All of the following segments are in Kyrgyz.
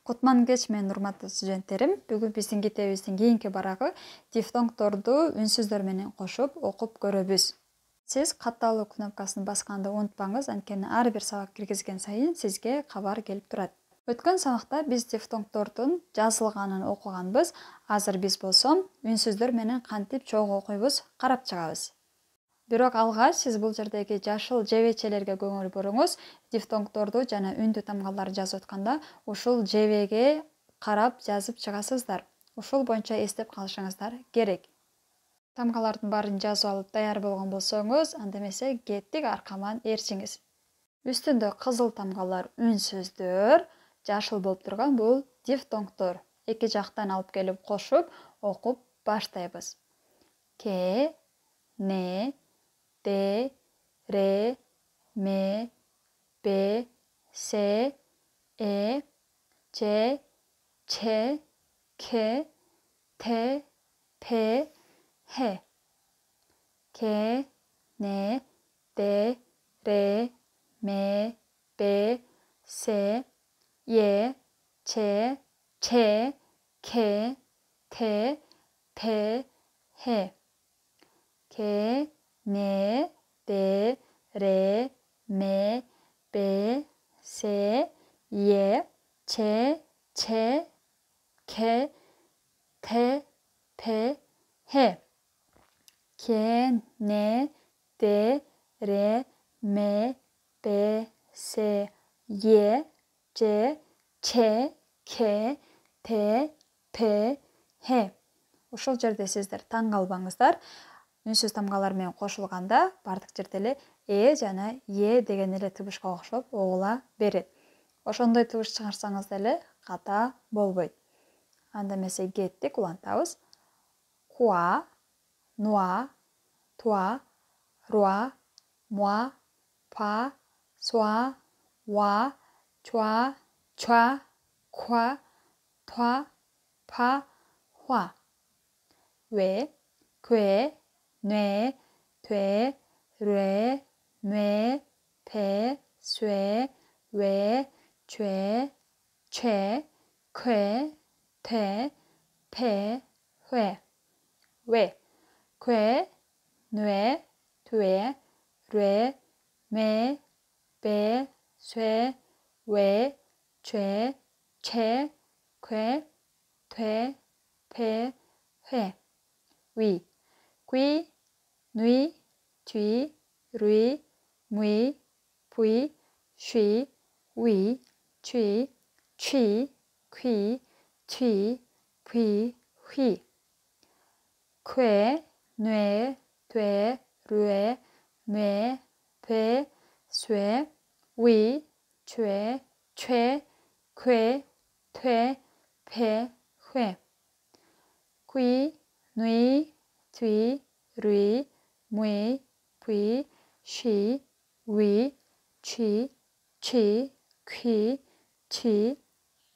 Кутман кеч, менин урматтуу студенттерим. Бүгүн биздин китебибиздин кийинки барагы дифтонгдорду үнсүздөр менен кошуп окуп көрөбүз. Сиз катталуу кнопкасын басканды унутпаңыз, анткени ар бир сабак киргизген сайын сизге кабар келип турат. Өткөн сабакта биз дифтонгдордун жазылганын окуганбыз. Азыр биз болсо үнсүздөр менен кантип чогуу окуйбуз карап чыгабыз. Бирок алгач сиз бул жердеги жашыл жебечелерге көңүл буруңуз. Дифтонгдорду жана үндү тамгаларды жазып атканда ушул жебеге карап жазып чыгасыздар. Ушул боюнча эстеп калышыңыздар керек. Тамгалардын баарын жазып алып даяр болгон болсоңуз, анда эмесе кеттик, аркаман ээрчиңиз. Үстүндө кызыл тамгалар үнсүздөр, жашыл болуп турган бул дифтонгдор. Эки жактан алып келип кошуп окуп баштайбыз. К, Н, Д, Р, М, Б, С, Э, Ж, Ч, К, Т, П, Х. К, Н, Д, Р, М, Б, С, Е, Ч, Ч, К, Т, П, Х. К, Н, Д, Р, М, Б, С, Е, Ч, Ч, К, Т, П, Х. К, Н, Д, Р, М, Б, С, Е, Ж, Ч, К, Т, П, Х. Ушул жерде сиздер таң калбаңыздар. Үнсүз тамгалар менен кошулганда бардык жерде эле Э жана Е деген эле тыбышка окшоп угула берет. Ошондой тыбыш чыгарсаңыз деле ката болбойт. Анда эмесе кеттик, улантабыз. Куа, нуа, туа, руа, муа, па, суа, уа, чуа, чуа, куа, туа, па, хуа. Ве, кве, 뇌, 돼, 뢰, 뇌, 배, 쇠, 왜, 죄, 죄, 쾌, 돼, 배, 회. 왜, 쾌, 뇌, 돼, 뢰, 매, 배, 쇠, 왜, 죄, 채, 쾌, 돼, 배, 회. 위, 귀, 누이, 뒤, 루이, 무이, 부이, 쉬, 위, 쥐, 취, 귀, 뒤, 뷔, 휘. 쾌, 뇌, 돼, 뢰, 뇌, 배, 쇠, 위, 죄, 채, 쾌, 돼, 배, 회. 귀, 누이, 뒤, 루이, 무이, 부이, 쉬, 위, 쥐, 취, 귀, 뒤,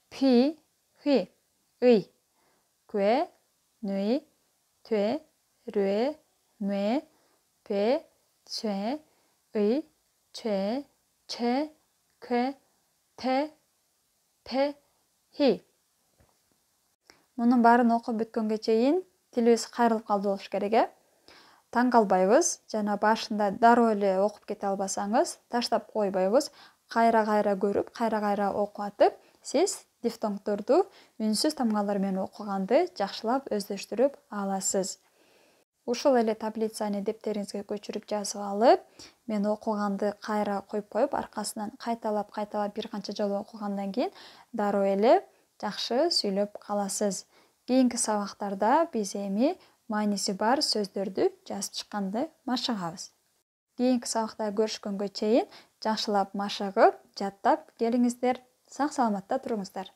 뷔, 휘. 의, 괴, 누이, 돼, 뢰, 뇌, 배, 쇠, 의, 죄, 채, 쾌, 태, 폐, 히. Мунун баарын окуп бүткөнгө чейин тилибиз кайрылып калды болуш керек, э? Таң калбайбыз жана башында дароо эле окуп кете албасаңыз, таштап койбойбуз. Кайра-кайра көрүп, кайра-кайра окуп атып, сиз дифтонгдорду үнсүз тамгалар менен окуганды жакшылап өздөштүрүп аласыз. Ушул эле таблицаны дептериңизге көчүрүп жазып алып, мен окуганды кайра коюп, аркасынан кайталап бир канча жолу окугандан кийин дароо эле жакшы сүйлөп каласыз. Кийинки сабактарда биз эми мааниси бар сөздөрдү жазып чыкканды машыгабыз. Кийинки сабакта көрүшкөнгө чейин жакшылап машыгып, жаттап келиңиздер. Сак саламатта туруңуздар.